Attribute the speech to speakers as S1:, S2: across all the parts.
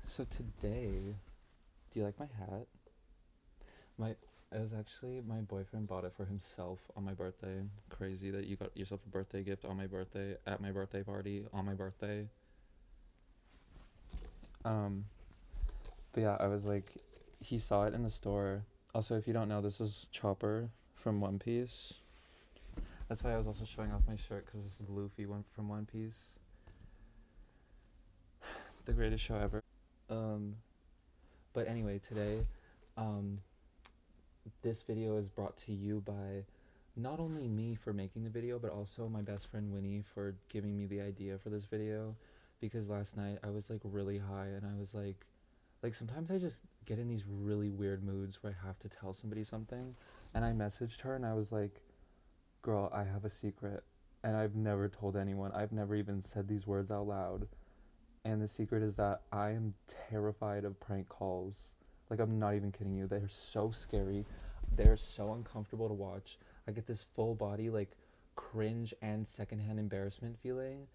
S1: So today, do you like my hat? My it was actually my boyfriend bought it for himself on my birthday. Crazy that you got yourself a birthday gift on my birthday at my birthday party on my birthday. Um, but yeah, I was like, he saw it in the store. Also, if you don't know, this is Chopper from One Piece. That's why I was also showing off my shirt because this is Luffy one from One Piece, the greatest show ever. Um, but anyway, today, um, this video is brought to you by not only me for making the video, but also my best friend Winnie for giving me the idea for this video. Because last night I was like really high and I was like sometimes I just get in these really weird moods where I have to tell somebody something. And I messaged her and I was like, girl, I have a secret. And I've never told anyone. I've never even said these words out loud. And the secret is that I am terrified of prank calls. Like, I'm not even kidding you. They're so scary. They're so uncomfortable to watch. I get this full body, like, cringe and secondhand embarrassment feeling.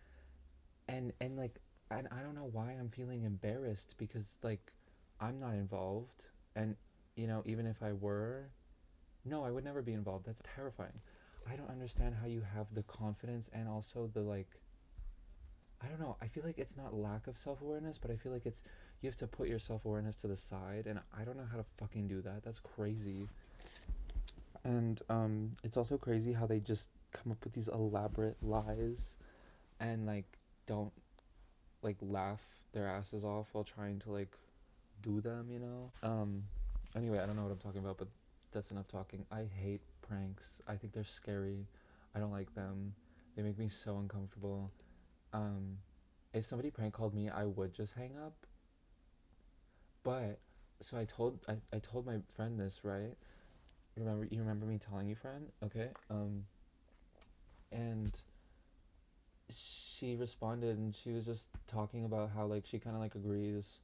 S1: And I don't know why I'm feeling embarrassed because, like, I'm not involved. And, even if I were, no, I would never be involved. That's terrifying. I don't understand how you have the confidence and also the, like, I don't know. I feel like it's not lack of self awareness, but I feel like it's you have to put your self awareness to the side, and I don't know how to fucking do that. That's crazy. And it's also crazy how they just come up with these elaborate lies, and like don't like laugh their asses off while trying to like do them. Anyway, I don't know what I'm talking about, but that's enough talking. I hate pranks. I think they're scary. I don't like them. They make me so uncomfortable. Um, if somebody prank called me, I would just hang up. But so I told my friend this, right? You remember me telling you, friend? Okay. And she responded and she was just talking about how like she kind of like agrees.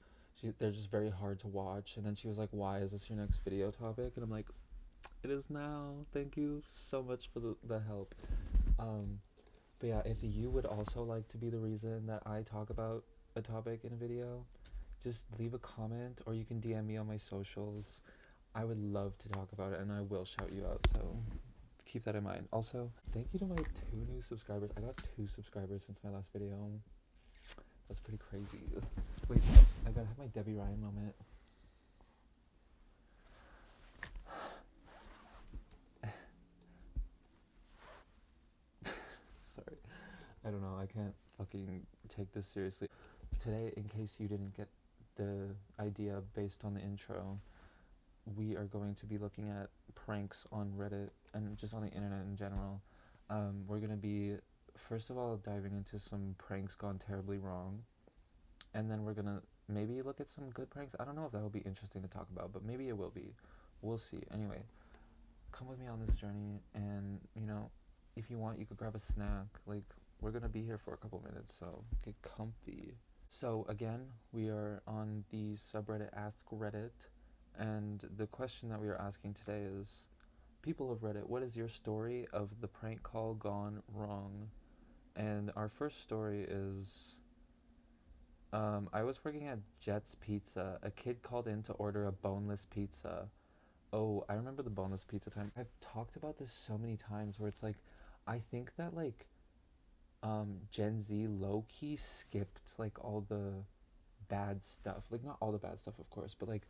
S1: They're just very hard to watch. And then she was like, "Why is this your next video topic?" And I'm like, "It is now. Thank you so much for the help." Um, but yeah, if you would also like to be the reason that I talk about a topic in a video, just leave a comment or you can DM me on my socials. I would love to talk about it and I will shout you out. So keep that in mind. Also, thank you to my 2 new subscribers. I got 2 subscribers since my last video. That's pretty crazy. Wait, I gotta have my Debbie Ryan moment. Sorry. I don't know. I can't fucking take this seriously. Today, in case you didn't get the idea based on the intro, we are going to be looking at pranks on Reddit and just on the internet in general. We're going to be, first of all, diving into some pranks gone terribly wrong. And then we're going to maybe look at some good pranks. I don't know if that will be interesting to talk about, but maybe it will be. We'll see. Anyway, come with me on this journey. And, if you want, you could grab a snack. Like, we're going to be here for a couple minutes, so get comfy. So, again, we are on the subreddit Ask Reddit. And the question that we are asking today is, people of Reddit, what is your story of the prank call gone wrong? And our first story is, I was working at Jet's Pizza. A kid called in to order a boneless pizza. Oh, I remember the boneless pizza time. I've talked about this so many times where it's like, I think that like, Gen Z low key skipped like all the bad stuff. Like not all the bad stuff, of course, but like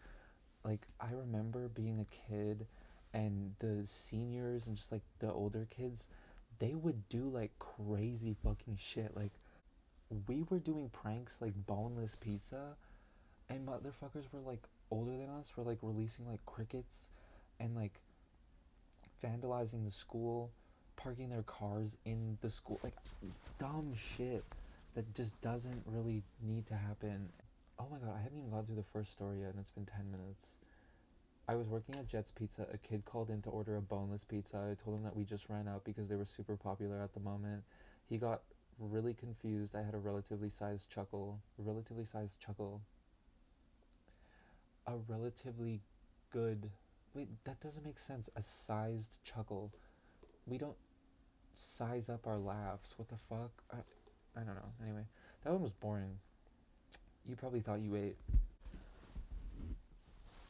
S1: I remember being a kid and the seniors and just like the older kids, they would do like crazy fucking shit. Like we were doing pranks like boneless pizza and motherfuckers were like older than us were like releasing like crickets and like vandalizing the school, parking their cars in the school, like dumb shit that just doesn't really need to happen. Oh my god, I haven't even gone through the first story yet and it's been 10 minutes. I was working at Jet's Pizza. A kid called in to order a boneless pizza. I told him that we just ran out because they were super popular at the moment. He got really confused. I had a relatively sized chuckle. A relatively sized chuckle. A relatively good. Wait, that doesn't make sense. A sized chuckle. We don't size up our laughs. What the fuck? I don't know. Anyway, that one was boring. You probably thought you ate.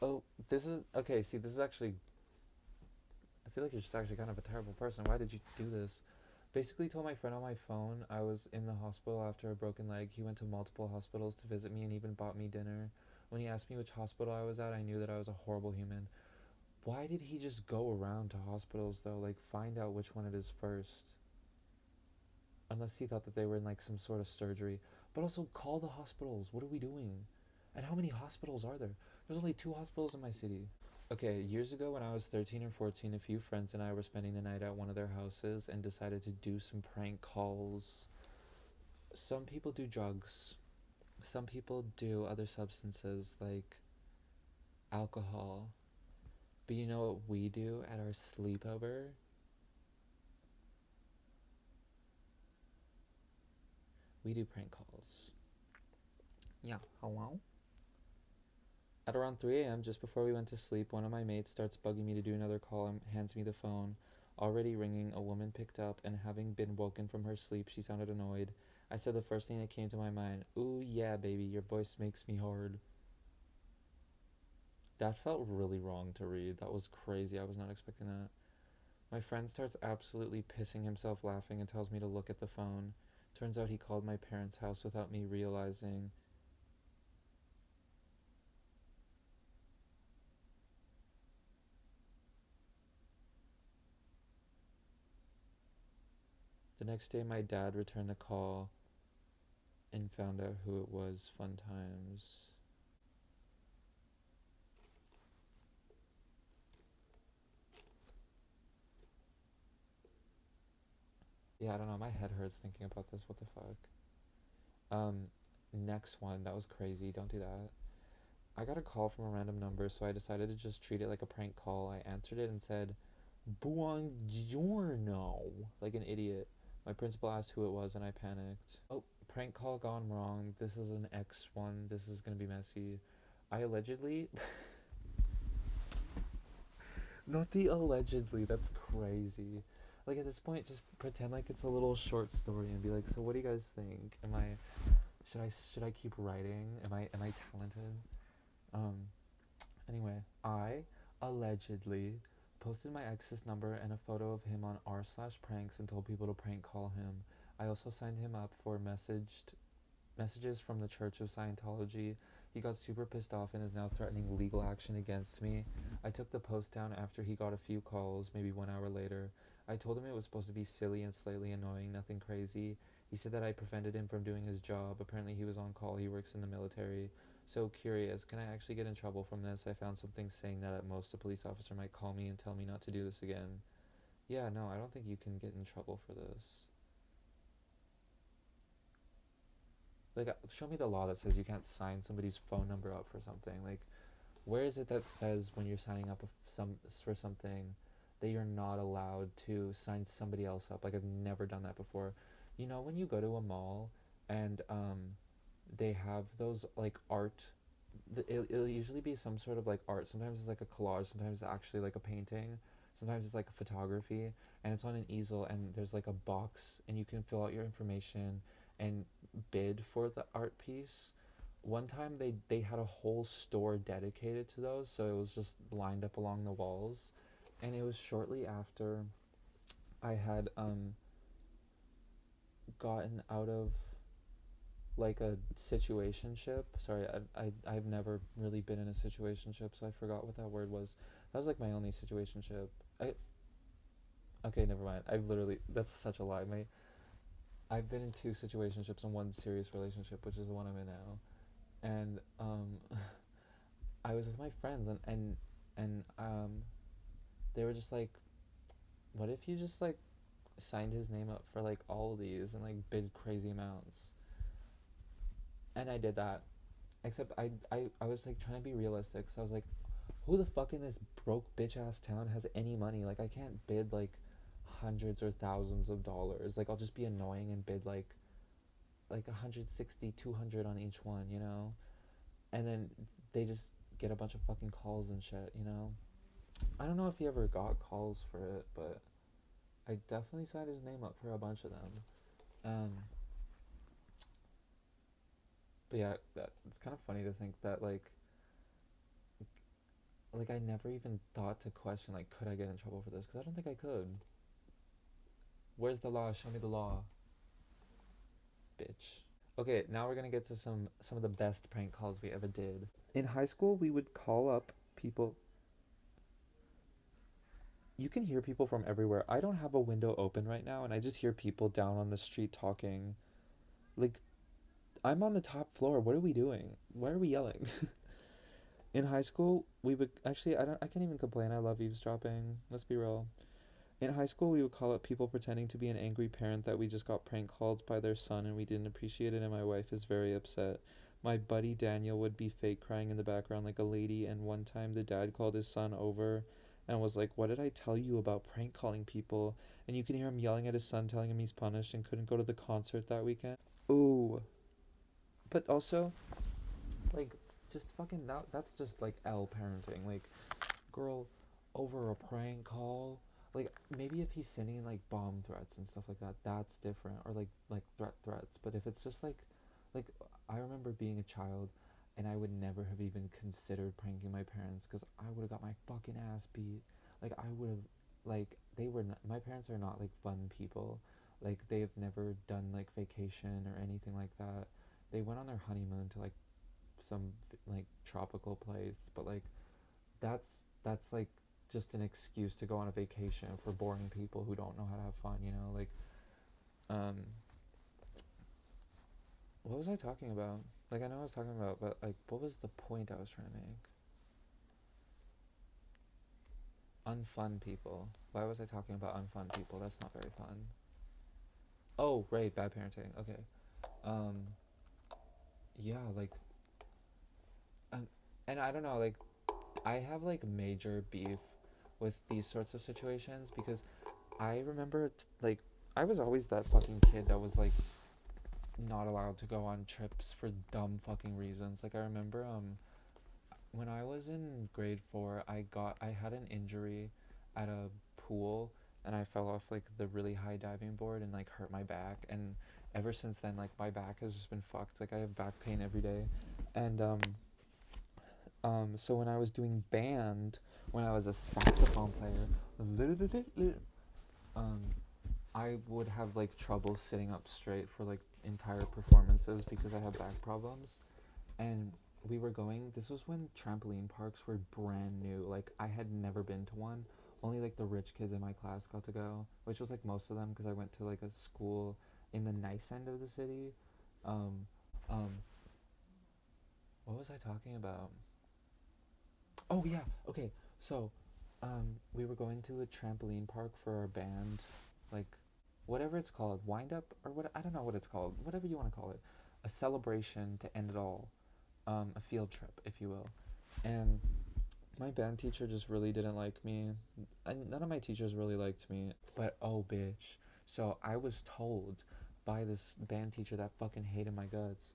S1: Oh, this is okay. See, this is actually. I feel like you're just actually kind of a terrible person. Why did you do this? Basically, told my friend on my phone I was in the hospital after a broken leg. He went to multiple hospitals to visit me and even bought me dinner. When he asked me which hospital I was at, I knew that I was a horrible human. Why did he just go around to hospitals though? Like, find out which one it is first. Unless he thought that they were in like some sort of surgery. But also, call the hospitals. What are we doing? And how many hospitals are there? There's only 2 hospitals in my city. Okay, years ago when I was 13 or 14, a few friends and I were spending the night at one of their houses and decided to do some prank calls. Some people do drugs, some people do other substances like alcohol. But you know what we do at our sleepover? We do prank calls. Yeah, hello? At around 3 a.m., just before we went to sleep, one of my mates starts bugging me to do another call and hands me the phone. Already ringing, a woman picked up, and having been woken from her sleep, she sounded annoyed. I said the first thing that came to my mind, "Ooh, yeah, baby, your voice makes me hard." That felt really wrong to read. That was crazy. I was not expecting that. My friend starts absolutely pissing himself laughing and tells me to look at the phone. Turns out he called my parents' house without me realizing. The next day, my dad returned the call and found out who it was. Fun times. Yeah, I don't know. My head hurts thinking about this. What the fuck? Um, Next one. That was crazy. Don't do that. I got a call from a random number, so I decided to just treat it like a prank call. I answered it and said, "Buongiorno," like an idiot. My principal asked who it was, and I panicked. Oh, prank call gone wrong. This is an X one. This is gonna be messy. I allegedly. Not the allegedly. That's crazy. Like at this point, just pretend like it's a little short story and be like, "So what do you guys think? Am I should I keep writing? Am I talented?" Um. Anyway, I allegedly posted my ex's number and a photo of him on r/pranks and told people to prank call him. I also signed him up for messages from the Church of Scientology. He got super pissed off and is now threatening legal action against me. I took the post down after he got a few calls, maybe 1 hour later. I told him it was supposed to be silly and slightly annoying, nothing crazy. He said that I prevented him from doing his job. Apparently, he was on call. He works in the military. So curious, can I actually get in trouble from this? I found something saying that at most a police officer might call me and tell me not to do this again. Yeah, no, I don't think you can get in trouble for this. Like, show me the law that says you can't sign somebody's phone number up for something. Like, where is it that says when you're signing up for something that you're not allowed to sign somebody else up? Like, I've never done that before. You know, when you go to a mall and they have those like art. It'll usually be some sort of like art. Sometimes it's like a collage. Sometimes it's actually like a painting. Sometimes it's like a photography, and it's on an easel. And there's like a box, and you can fill out your information and bid for the art piece. One time they had a whole store dedicated to those, so it was just lined up along the walls, and it was shortly after I had gotten out of like a situationship. Sorry, I've never really been in a situationship, so I forgot what that word was. That was like my only situationship. I Okay, never mind. I've literally That's such a lie. I've been in 2 situationships and 1 serious relationship, which is the one I'm in now. And I was with my friends and they were just like, "What if you just like signed his name up for like all of these and like bid crazy amounts?" And I did that. Except I was like trying to be realistic. So I was like, who the fuck in this broke bitch ass town has any money? Like I can't bid like hundreds or thousands of dollars. Like I'll just be annoying and bid like 160, 200 on each one, you know? And then they just get a bunch of fucking calls and shit, you know? I don't know if he ever got calls for it, but I definitely signed his name up for a bunch of them. Um but yeah, it's kind of funny to think that like like I never even thought to question like could I get in trouble for this, because I don't think I could. Where's the law? Show me the law, bitch. Okay, now we're gonna get to some of the best prank calls we ever did. In high school, we would call up people. You can hear people from everywhere. I don't have a window open right now, and I just hear people down on the street talking. Like, I'm on the top floor. What are we doing? Why are we yelling? In high school, we would actually. I can't even complain. I love eavesdropping. Let's be real. In high school, we would call up people pretending to be an angry parent that we just got prank called by their son and we didn't appreciate it, and my wife is very upset. My buddy Daniel would be fake crying in the background like a lady, and one time the dad called his son over and was like, "What did I tell you about prank calling people?" And you can hear him yelling at his son, telling him he's punished and couldn't go to the concert that weekend. Ooh. But also, like, just fucking, that's just like L parenting. Like, girl, over a prank call, like maybe if he's sending like bomb threats and stuff like that, that's different, or like threats. But if it's just like I remember being a child and I would never have even considered pranking my parents because I would have got my fucking ass beat. Like I would have, like, they were not, my parents are not like fun people. Like they've never done like vacation or anything like that. They went on their honeymoon to like some like tropical place, but like that's like just an excuse to go on a vacation for boring people who don't know how to have fun, you know? Like, um, what was I talking about? Like, I know I was talking about, but like, what was the point I was trying to make? Unfun people. Why was I talking about unfun people? That's not very fun. Oh, right, bad parenting. Okay. Um, yeah, like, um, and I don't know, like, I have like major beef with these sorts of situations because I remember like I was always that fucking kid that was like not allowed to go on trips for dumb fucking reasons. Like I remember when I was in grade 4, I had an injury at a pool and I fell off like the really high diving board and like hurt my back, and ever since then like my back has just been fucked. Like I have back pain every day. And so when I was doing band, when I was a saxophone player, um I would have like trouble sitting up straight for like entire performances because I have back problems. And we were going, this was when trampoline parks were brand new. Like I had never been to one. Only like the rich kids in my class got to go, which was like most of them because I went to like a school in the nice end of the city. Um, um, what was I talking about? Oh yeah, okay. So, we were going to a trampoline park for our band, like whatever it's called, wind up or what, I don't know what it's called, whatever you want to call it, a celebration to end it all, a field trip, if you will. And my band teacher just really didn't like me. And none of my teachers really liked me. But oh, bitch. So I was told by this band teacher that fucking hated my guts.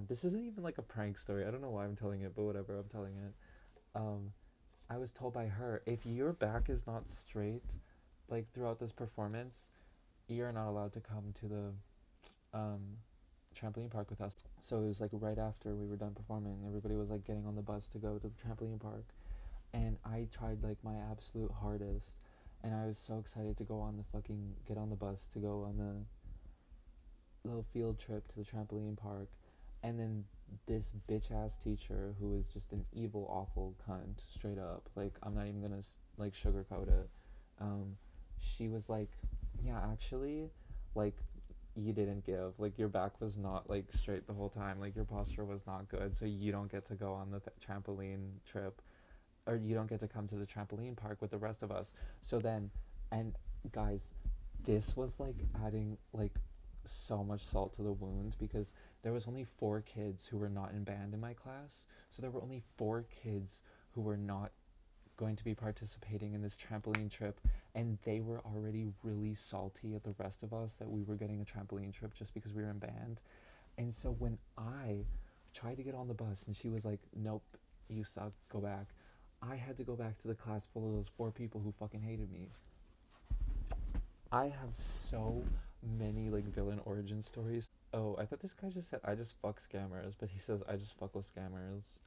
S1: This isn't even like a prank story. I don't know why I'm telling it, but whatever, I'm telling it. Um, I was told by her, if your back is not straight, like throughout this performance, you're not allowed to come to the trampoline park with us. So it was like right after we were done performing, everybody was like getting on the bus to go to the trampoline park, and I tried like my absolute hardest, and I was so excited to go on the fucking get on the bus to go on the little field trip to the trampoline park, and then this bitch ass teacher who is just an evil, awful cunt, straight up. Like I'm not even gonna like sugarcoat it. She was like, "Yeah, actually, like you didn't give. Like your back was not like straight the whole time. Like your posture was not good, so you don't get to go on the trampoline trip, or you don't get to come to the trampoline park with the rest of us." So then, and guys, this was like adding like so much salt to the wound because there was only 4 kids who were not in band in my class. So there were only 4 kids who were not going to be participating in this trampoline trip, and they were already really salty at the rest of us that we were getting a trampoline trip just because we were in band. And so when I tried to get on the bus and she was like, "Nope, you suck, go back," I had to go back to the class full of those 4 people who fucking hated me. I have so many like villain origin stories. Oh, I thought this guy just said I just fuck scammers, but he says I just fuck with scammers.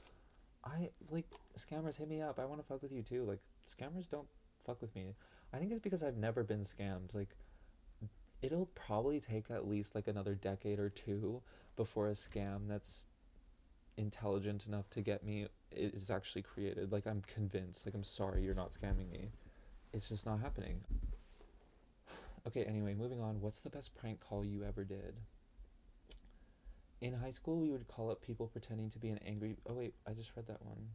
S1: I like scammers hit me up. I want to fuck with you too. Like scammers don't fuck with me. I think it's because I've never been scammed. Like it'll probably take at least like another decade or two before a scam that's intelligent enough to get me is actually created. Like I'm convinced. Like I'm sorry you're not scamming me. It's just not happening. Okay, anyway, moving on. What's the best prank call you ever did? In high school, we would call up people pretending to be an angry. Oh, wait, I just read that one.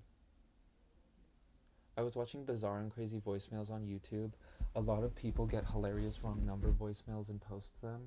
S1: I was watching bizarre and crazy voicemails on YouTube. A lot of people get hilarious wrong number voicemails and post them.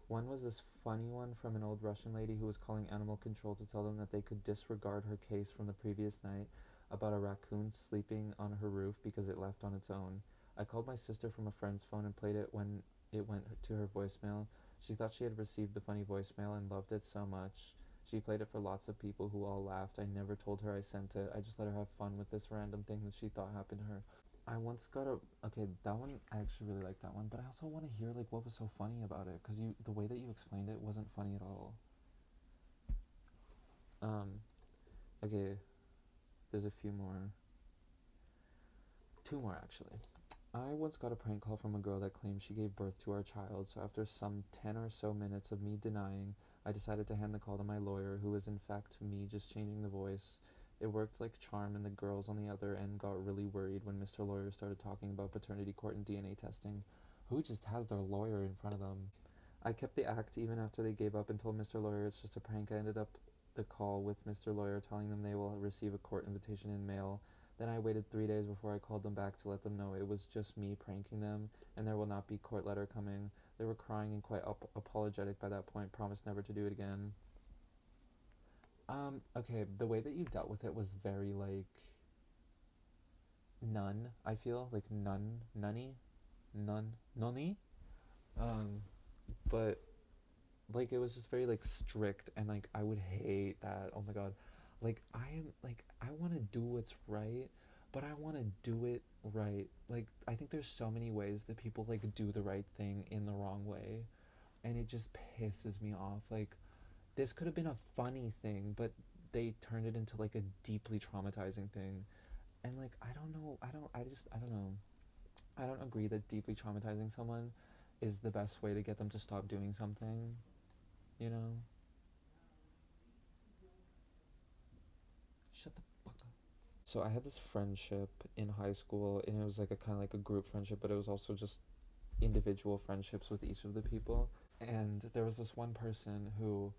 S1: One was this funny one from an old Russian lady who was calling animal control to tell them that they could disregard her case from the previous night about a raccoon sleeping on her roof because it left on its own. I called my sister from a friend's phone and played it when it went to her voicemail. She thought she had received the funny voicemail and loved it so much. She played it for lots of people who all laughed. I never told her I sent it. I just let her have fun with this random thing that she thought happened to her. I once got a okay. That one I actually really like that one, but I also want to hear like what was so funny about it, cause you the way that you explained it wasn't funny at all. Um, okay, there's a few more, two more actually. I once got a prank call from a girl that claimed she gave birth to our child. So after some 10 or so minutes of me denying, I decided to hand the call to my lawyer, who was in fact me just changing the voice. It worked like charm, and the girls on the other end got really worried when Mr. Lawyer started talking about paternity court and DNA testing. Who just has their lawyer in front of them? I kept the act even after they gave up and told Mr. Lawyer it's just a prank. I ended up the call with Mr. Lawyer telling them they will receive a court invitation in mail. Then I waited 3 days before I called them back to let them know it was just me pranking them and there will not be court letter coming. They were crying and quite apologetic by that point, promised never to do it again. Okay, the way that you dealt with it was very like none, I feel. Like nunny? Nunny? Um, but like it was just very like strict and like I would hate that. Oh my god. Like I am like I want to do what's right, but I want to do it right. Like I think there's so many ways that people like do the right thing in the wrong way, and it just pisses me off. Like this could have been a funny thing, but they turned it into like a deeply traumatizing thing. And like I don't know. I don't agree that deeply traumatizing someone is the best way to get them to stop doing something, you know? Shut the fuck up. So I had this friendship in high school, and it was like a kind of like a group friendship, but it was also just individual friendships with each of the people. And there was this one person who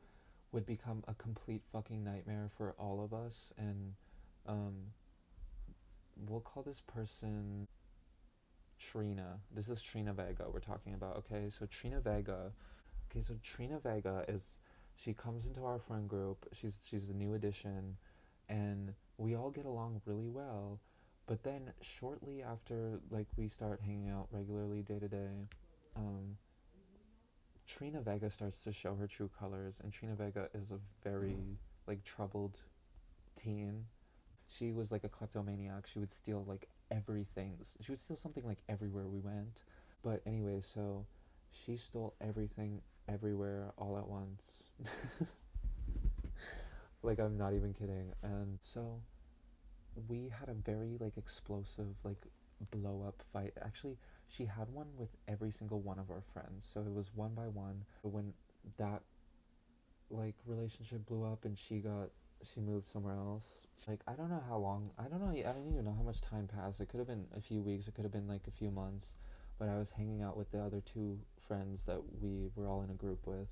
S1: would become a complete fucking nightmare for all of us, and um, we'll call this person Trina. This is Trina Vega we're talking about. Okay, so Trina Vega. Okay, so Trina Vega is she comes into our friend group. She's a new addition, and we all get along really well. But then shortly after, like we start hanging out regularly day to day, um, Trina Vega starts to show her true colors, and Trina Vega is a very like troubled teen. She was like a kleptomaniac. She would steal like everything. She would steal something like everywhere we went. But anyway, so she stole everything everywhere all at once. Like I'm not even kidding. And so we had a very like explosive like blow up fight. Actually, she had one with every single one of our friends. So it was one by one. But when that like relationship blew up and she moved somewhere else. Like I don't know how long. I don't know. I don't even know how much time passed. It could have been a few weeks. It could have been like a few months. But I was hanging out with the other two friends that we were all in a group with.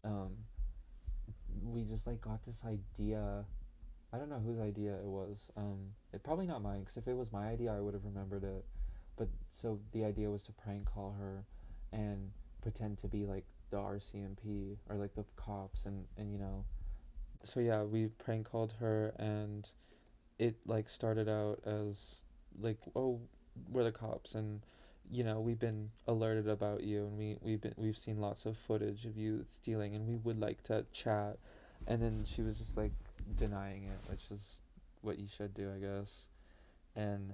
S1: We just like got this idea. I don't know whose idea it was. It probably not mine, because if it was my idea, I would have remembered it. But so the idea was to prank call her, and pretend to be like the RCMP or like the cops, and you know. So yeah, we prank called her, and it like started out as like, oh, we're the cops, and you know we've been alerted about you, and we've seen lots of footage of you stealing, and we would like to chat. And then she was just like denying it, which is what you should do, I guess. and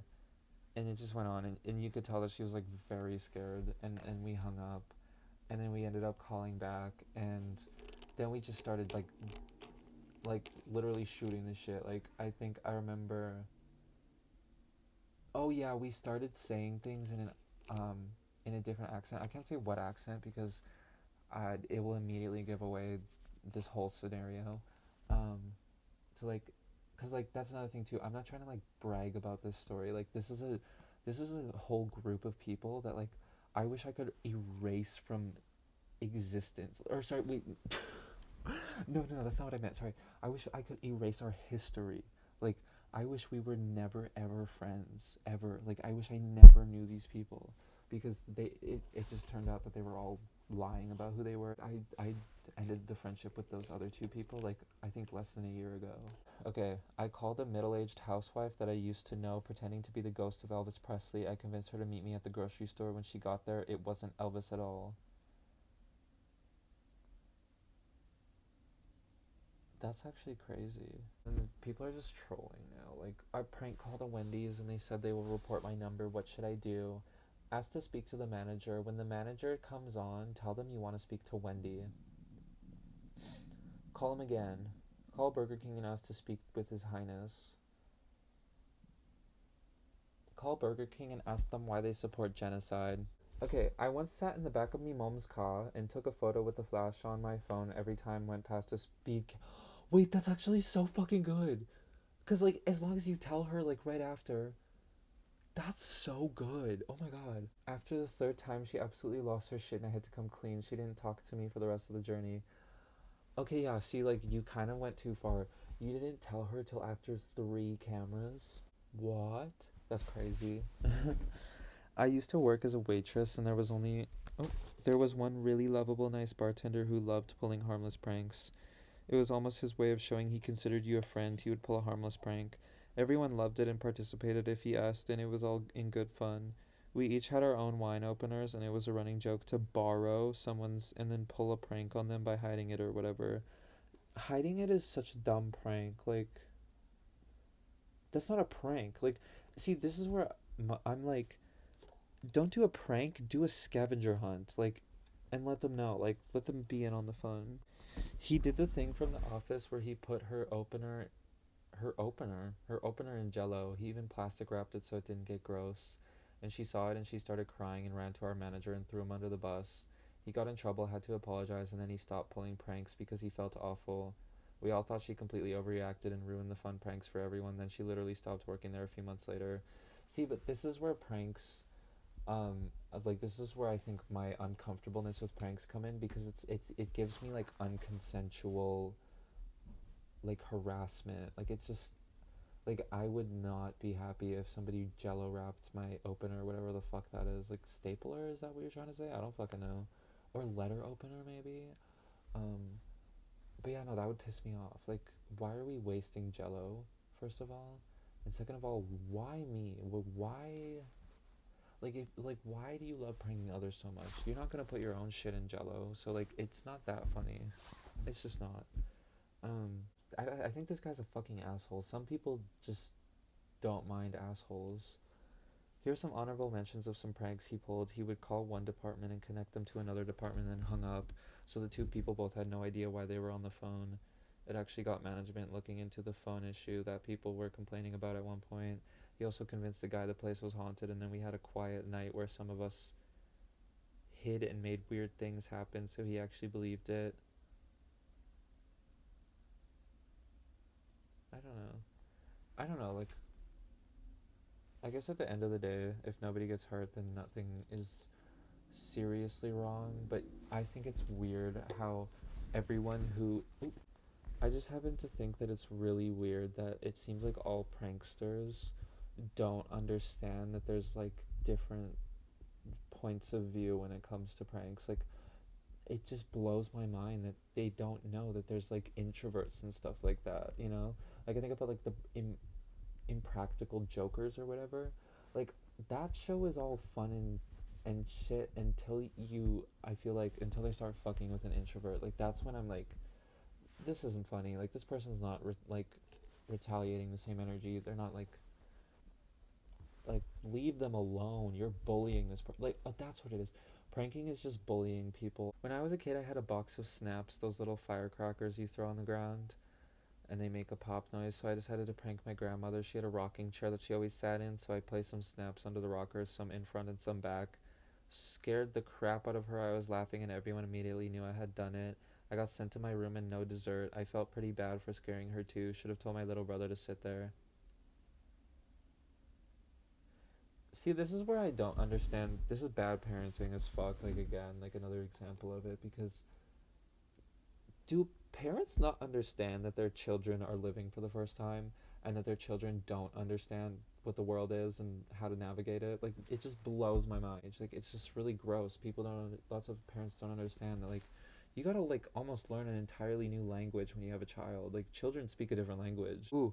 S1: and it just went on, and you could tell that she was like very scared, and we hung up, and then we ended up calling back, and then we just started like like literally shooting the shit. Like I think I remember. Oh yeah, we started saying things um in a different accent. I can't say what accent because it will immediately give away this whole scenario. Um, to like, cause like that's another thing too. I'm not trying to like brag about this story. Like this is a whole group of people that like I wish I could erase from existence. Or sorry, wait, no, that's not what I meant. Sorry, I wish I could erase our history. Like I wish we were never ever friends ever. Like I wish I never knew these people because it just turned out that they were all lying about who they were. I ended the friendship with those other two people like I think less than a year ago. Okay, I called a middle-aged housewife that I used to know pretending to be the ghost of Elvis Presley. I convinced her to meet me at the grocery store. When she got there, it wasn't Elvis at all. That's actually crazy. And people are just trolling now. Like, I prank called a Wendy's and they said they will report my number. What should I do? Ask to speak to the manager. When the manager comes on, tell them you want to speak to Wendy. Call him again. Call Burger King and ask to speak with His Highness. Call Burger King and ask them why they support genocide. Okay, I once sat in the back of me mom's car and took a photo with the flash on my phone every time went past a speed. Wait, that's actually so fucking good. Cause like as long as you tell her like right after, that's so good. Oh my god. After the third time, she absolutely lost her shit and I had to come clean. She didn't talk to me for the rest of the journey. Okay, yeah. See, like you kind of went too far. You didn't tell her till after 3 cameras. What? That's crazy. I used to work as a waitress, and there was one really lovable, nice bartender who loved pulling harmless pranks. It was almost his way of showing he considered you a friend. He would pull a harmless prank. Everyone loved it and participated if he asked, and it was all in good fun. We each had our own wine openers, and it was a running joke to borrow someone's and then pull a prank on them by hiding it or whatever. Hiding it is such a dumb prank. Like, that's not a prank. Like, see, this is where I'm like, don't do a prank, do a scavenger hunt. Like, and let them know. Like, let them be in on the fun. He did the thing from The Office where he put her opener in Jello. He even plastic wrapped it so it didn't get gross. And she saw it and she started crying and ran to our manager and threw him under the bus. He got in trouble, had to apologize, and then he stopped pulling pranks because he felt awful. We all thought she completely overreacted and ruined the fun pranks for everyone. Then she literally stopped working there a few months later. See, but this is where pranks like this is where I think my uncomfortableness with pranks come in because it gives me like unconsensual like harassment. Like it's just like I would not be happy if somebody jello wrapped my opener, whatever the fuck that is. Like stapler, is that what you're trying to say? I don't fucking know. Or letter opener maybe. Um but yeah, no, that would piss me off. Like why are we wasting jello, first of all? And second of all, why me? Why like if like why do you love pranking others so much? You're not gonna put your own shit in jello, so like it's not that funny. It's just not. Um I think this guy's a fucking asshole. Some people just don't mind assholes. Here's some honorable mentions of some pranks he pulled. He would call one department and connect them to another department and then hung up, so the two people both had no idea why they were on the phone. It actually got management looking into the phone issue that people were complaining about at one point. He also convinced the guy the place was haunted, and then we had a quiet night where some of us hid and made weird things happen, so he actually believed it. I don't know. I don't know, like, I guess at the end of the day, if nobody gets hurt, then nothing is seriously wrong, but I think it's weird how everyone who. I just happen to think that it's really weird that it seems like all pranksters don't understand that there's like different points of view when it comes to pranks. Like, it just blows my mind that they don't know that there's like introverts and stuff like that, you know? Like, I think about like the impractical jokers or whatever. Like, that show is all fun and shit until I feel like, until they start fucking with an introvert. Like, that's when I'm like, this isn't funny. Like, this person's not like retaliating the same energy. They're not like leave them alone. You're bullying like that's what it is. Pranking is just bullying people. When I was a kid, I had a box of snaps, those little firecrackers you throw on the ground, and they make a pop noise. So I decided to prank my grandmother. She had a rocking chair that she always sat in, so I placed some snaps under the rockers, some in front and some back. Scared the crap out of her. I was laughing, and everyone immediately knew I had done it. I got sent to my room and no dessert. I felt pretty bad for scaring her too. Should have told my little brother to sit there. See, this is where I don't understand. This is bad parenting as fuck. Like, again, like another example of it. Because do parents not understand that their children are living for the first time and that their children don't understand what the world is and how to navigate it? Like, it just blows my mind. Like, it's just really gross. People don't, lots of parents don't understand that, like, you gotta, like, almost learn an entirely new language when you have a child. Like, children speak a different language. Ooh,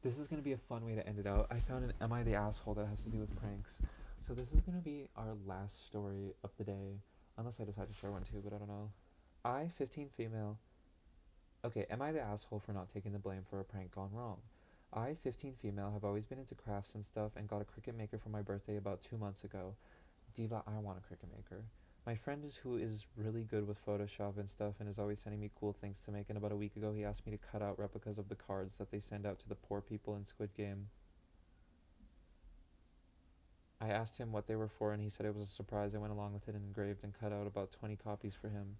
S1: this is gonna be a fun way to end it out. I found an Am I the Asshole that has to do with pranks. So, this is gonna be our last story of the day. Unless I decide to share one too, but I don't know. I, 15 female, Okay, am I the asshole for not taking the blame for a prank gone wrong? I, 15 female, have always been into crafts and stuff and got a Cricut Maker for my birthday about 2 months ago. Diva, I want a Cricut Maker. My friend who is really good with Photoshop and stuff and is always sending me cool things to make. And about a week ago, he asked me to cut out replicas of the cards that they send out to the poor people in Squid Game. I asked him what they were for, and he said it was a surprise. I went along with it and engraved and cut out about 20 copies for him.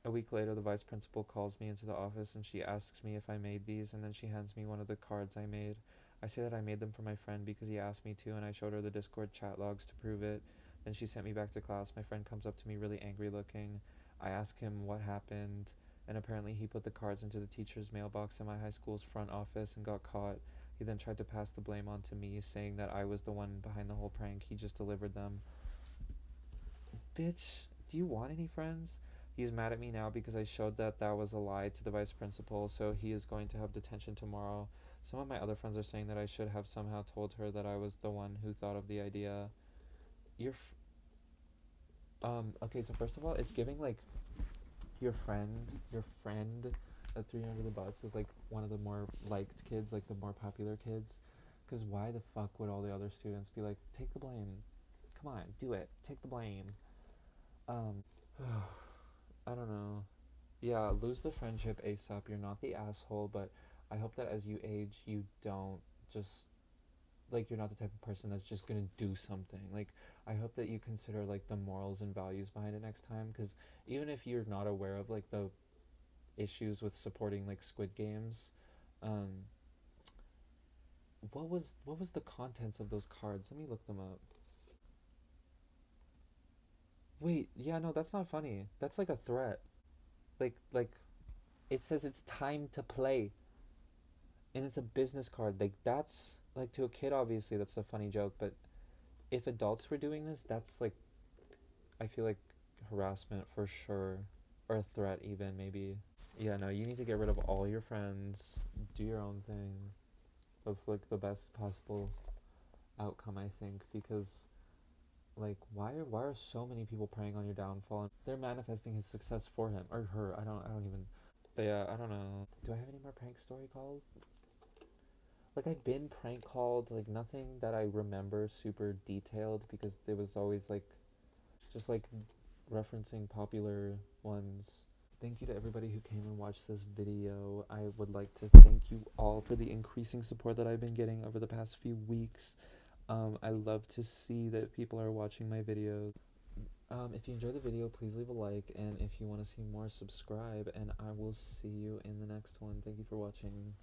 S1: A week later, the vice principal calls me into the office and she asks me if I made these, and then she hands me one of the cards I made. I say that I made them for my friend because he asked me to, and I showed her the Discord chat logs to prove it. Then she sent me back to class. My friend comes up to me really angry looking. I ask him what happened, and apparently he put the cards into the teacher's mailbox in my high school's front office and got caught. He then tried to pass the blame on to me, saying that I was the one behind the whole prank. He just delivered them. Bitch, do you want any friends? He's mad at me now because I showed that that was a lie to the vice principal, so he is going to have detention tomorrow. Some of my other friends are saying that I should have somehow told her that I was the one who thought of the idea. Okay, so first of all, it's giving like your friend that threw you under the bus is like one of the more liked kids, like the more popular kids. Because why the fuck would all the other students be like, take the blame? Come on, do it. Take the blame. I don't know. Yeah, lose the friendship ASAP. You're not the asshole, but I hope that as you age, you don't just like you're not the type of person that's just gonna do something. Like, I hope that you consider like the morals and values behind it next time, because even if you're not aware of like the issues with supporting like Squid Games, um, what was the contents of those cards? Let me look them up. Wait, yeah, no, that's not funny. That's like a threat. Like it says it's time to play, and it's a business card. Like, that's like, to a kid obviously that's a funny joke, but if adults were doing this, that's like, I feel like harassment for sure, or a threat even maybe. Yeah, no, you need to get rid of all your friends, do your own thing. That's like the best possible outcome, I think, because like, why are so many people preying on your downfall? They're manifesting his success for him or her. I don't even. But yeah, I don't know. Do I have any more prank story calls? Like, I've been prank called, like nothing that I remember super detailed, because there was always like just like referencing popular ones. Thank you to everybody who came and watched this video. I would like to thank you all for the increasing support that I've been getting over the past few weeks. I love to see that people are watching my videos. If you enjoyed the video, please leave a like, and if you want to see more, subscribe, and I will see you in the next one. Thank you for watching.